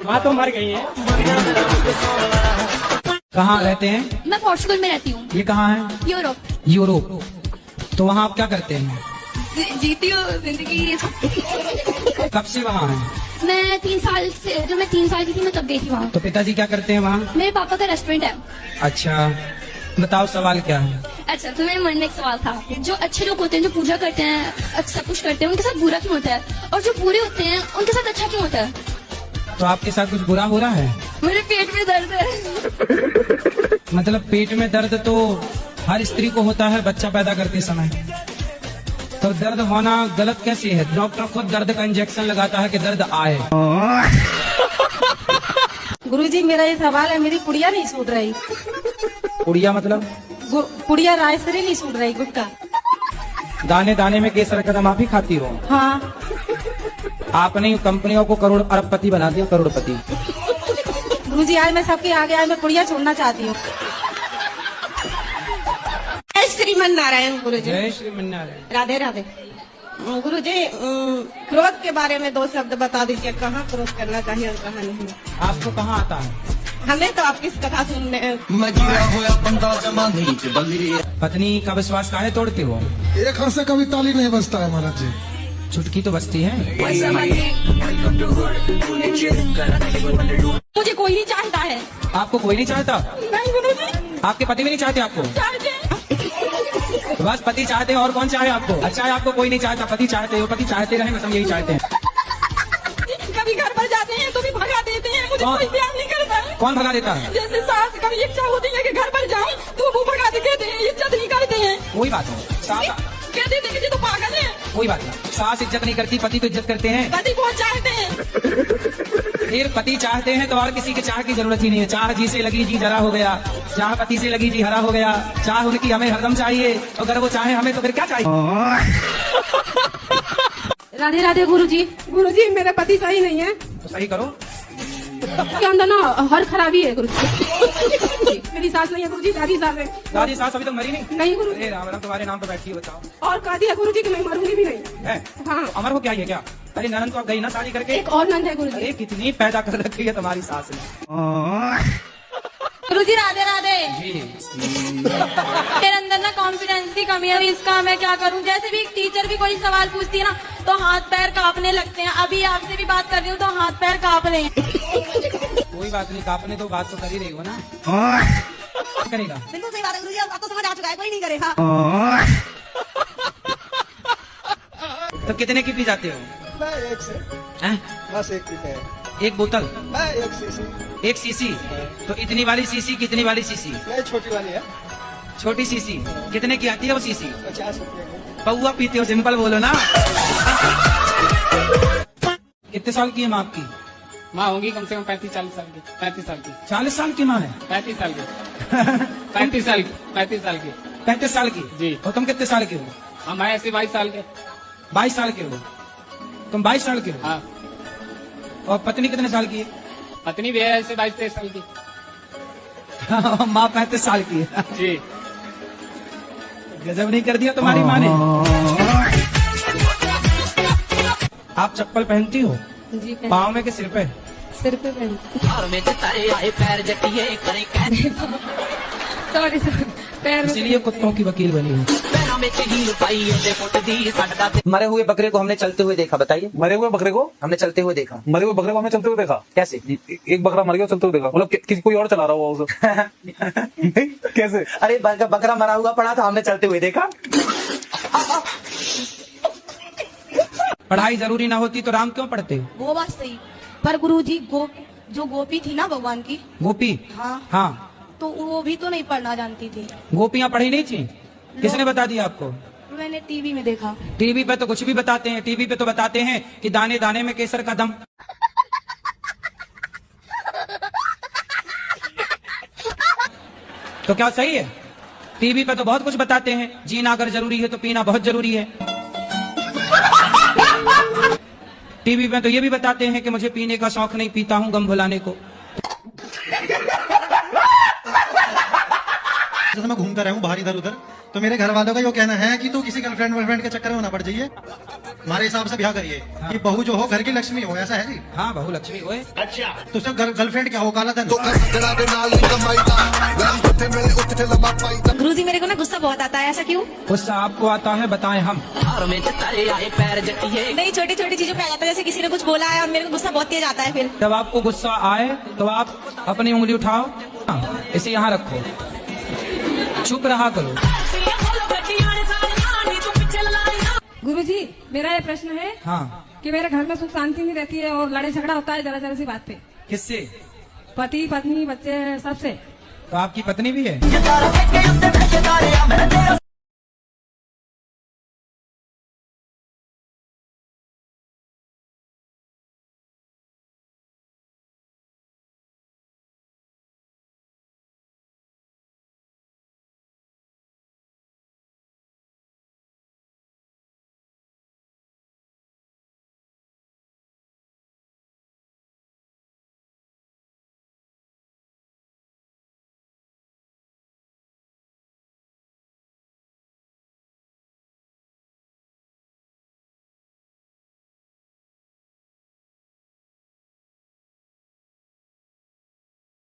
माँ तो मर गई है। कहाँ रहते हैं? मैं पोर्चुगल में रहती हूँ। ये कहाँ है? यूरोप। यूरोप। तो वहाँ आप क्या करते हैं? जीती हूँ जिंदगी। कब से वहाँ हैं? मैं 3 साल से, जब मैं 3 साल की थी मैं तब गई थी वहाँ। तो पिताजी क्या करते हैं वहाँ? मेरे पापा का रेस्टोरेंट है। अच्छा, बताओ सवाल क्या है? अच्छा, तो मेरे मन में एक सवाल था, जो अच्छे लोग होते हैं, जो पूजा करते हैं, सब कुछ करते हैं, उनके साथ बुरा क्यों होता है? और जो बुरे होते हैं उनके साथ अच्छा क्यों होता है? तो आपके साथ कुछ बुरा हो रहा है? मेरे पेट में दर्द है। मतलब पेट में दर्द तो हर स्त्री को होता है बच्चा पैदा करते समय। तो दर्द होना गलत कैसे है? डॉक्टर खुद दर्द का इंजेक्शन लगाता है कि दर्द आए। गुरुजी, मेरा ये सवाल है, मेरी पुड़िया नहीं सूट रही। पुड़िया मतलब? पुड़िया रायसरी नहीं सूट रही, गुटका। दाने दाने में केसर कदम आप ही खाती हो? हाँ। आपने कंपनियों को करोड़ अरबपति बना दिया, करोड़पति। गुरुजी, आज मैं सबके आगे आज मैं पुड़िया छोड़ना चाहती हूँ। जय श्रीमन नारायण। गुरुजी, जय श्रीमन नारायण। राधे राधे। गुरुजी, क्रोध के बारे में 2 शब्द बता दीजिए, कहाँ क्रोध करना चाहिए और कहाँ नहीं। आपको कहाँ आता है? हमें तो आपकी कथा सुनने। पत्नी का विश्वास काहे तोड़ते हो? एक हाथ से कभी ताली नहीं बजता है महाराज जी। चुटकी तो बजती है। मुझे कोई नहीं चाहता है। आपको कोई नहीं चाहता? नहीं गुरुजी। आपके पति भी नहीं चाहते आपको? बस पति चाहते हैं, और कौन चाहे आपको? अच्छा है, आपको कोई नहीं चाहता, पति चाहते हो। पति चाहते रहे, हम यही चाहते हैं। कभी घर पर जाते हैं तो भी भगा देते हैं, मुझे कोई प्यार नहीं करता है। कौन भगा देता है? जैसे सास कभी इच्छा होती है कि घर पर जाऊं तो वो भगा के कहते हैं, इज्जत नहीं करते हैं। कोई बात नहीं, सास कहते थे कि तो पागल है। कोई बात नहीं, सास इज्जत नहीं करती, पति तो इज्जत करते हैं। पति बहुत चाहते हैं। फिर पति चाहते हैं तो और किसी के चाह की जरूरत ही नहीं है। चाह जी से लगी जी जरा हो गया, चाह पति से लगी जी हरा हो गया। चाह उनकी हमें हरदम चाहिए, अगर वो चाहे हमें तो फिर क्या चाहिए? राधे राधे गुरुजी। गुरुजी, मेरा पति सही नहीं है। तो सही करो। के अंदर ना हर खराबी है गुरुजी। मेरी सास नहीं है गुरुजी, दादी सास है। दादी सास अभी तक मरी नहीं? नहीं गुरुजी। अरे राम राम, तुम्हारे नाम पे बैठी है, बताओ। और कहा दिया गुरुजी कि मैं मरूंगी भी नहीं है? हाँ। अमर हो क्या ये क्या? अरे ननद तो आप गई ना शादी करके। एक और नंद है गुरुजी। अरे कितनी पैदा कर रखी है तुम्हारी सास ने। गुरुजी राधे राधे। जी। मेरे अंदर ना कॉन्फिडेंस की कमी है, इसका मैं क्या करूं? जैसे भी टीचर भी कोई सवाल पूछती है ना तो हाथ पैर कांपने लगते हैं। अभी आपसे भी बात कर रही हूँ तो हाथ पैर कांप रहे हैं। कोई बात नहीं, कांपने तो बात तो कर ही रही हो ना। करेगा। बिल्कुल सही बात है गुरुजी, आपको समझ आ चुका है, कोई नहीं करेगा। तो कितने की पी जाते हो? मैं एक से हैं? बस एक पीते हैं। एक बोतल? मैं एक सीसी। 1 सीसी? तो इतनी वाली सीसी, कितनी वाली सीसी? नहीं, छोटी वाली है। छोटी सीसी कितने की आती है वो सीसी? 50 रुपये की। पौआ पीते हो, सिंपल बोलो ना। कितने साल की है माँ आपकी? माँ होंगी कम से कम 35-40 साल की। 35 साल की। 40 साल की माँ है? 35 साल की। 35 साल की। 35 साल की। 35 साल की? जी। और तुम कितने साल के हो? हम आए ऐसे 22 साल के। 22 साल के हो? तुम 22 साल के हो? हाँ। और पत्नी कितने साल की है? पत्नी भी है ऐसे 22-23 साल की। माँ 35 साल की है। जी। गजब नहीं कर दिया तुम्हारी माँ ने। आप चप्पल पहनती हो? जी, पाँव में के सिर पे? सिर पे पहन। सॉरी पैर में। इसीलिए कुत्तों की वकील बनी हूँ। मरे हुए बकरे को हमने चलते हुए देखा, बताइए। मरे हुए बकरे को हमने चलते हुए देखा। मरे हुए बकरे को हमने चलते हुए देखा। कैसे? एक बकरा मर गया, चलते हुए देखा। मतलब किसी कोई और चला रहा हुआ उसे। कैसे? अरे बकरा मरा हुआ पड़ा था, हमने चलते हुए देखा। पढ़ाई जरूरी ना होती तो राम क्यों पढ़ते? वो बात सही, पर गुरुजी जो गोपी थी ना भगवान की। गोपी? हाँ। हाँ। तो वो भी तो नहीं पढ़ना जानती थी। गोपियाँ पढ़ी नहीं थी? किसने बता दिया आपको? मैंने टीवी में देखा। टीवी पे तो कुछ भी बताते हैं। टीवी पे तो बताते हैं कि दाने दाने में केसर का दम। तो क्या सही है? टीवी पे तो बहुत कुछ बताते हैं। जीना अगर जरूरी है तो पीना बहुत जरूरी है। टीवी पे तो ये भी बताते हैं कि मुझे पीने का शौक नहीं, पीता हूँ गम भुलाने को। जैसे मैं घूमता रहूं बाहर इधर उधर, तो मेरे घर वालों का ये कहना है कि तू किसी गर्लफ्रेंड वर्लफ्रेंड के चक्कर में ना पड़ जाइए। हमारे हिसाब से ब्याह करिए कि बहू जो हो घर की लक्ष्मी हो, ऐसा है जी। हाँ बहू लक्ष्मी हुए। तो उसका गर्लफ्रेंड क्या हो, काला धन। गुरुजी मेरे को ना गुस्सा बहुत आता है, ऐसा क्यों? गुस्सा आपको आता है, बताएं हम। नहीं, छोटी छोटी चीजों पे आ जाता है, जैसे किसी ने कुछ बोला है और मेरे को गुस्सा बहुत तेज आता है फिर। जब आपको गुस्सा आए तो आप अपनी उंगली उठाओ, हाँ, इसे यहाँ रखो, चुप रहा करो। गुरुजी मेरा ये प्रश्न है हाँ, कि मेरे घर में सुख शांति नहीं रहती है और लड़ाई झगड़ा होता है जरा जरा सी बात पे, किससे? पति पत्नी बच्चे सबसे। तो आपकी पत्नी भी है?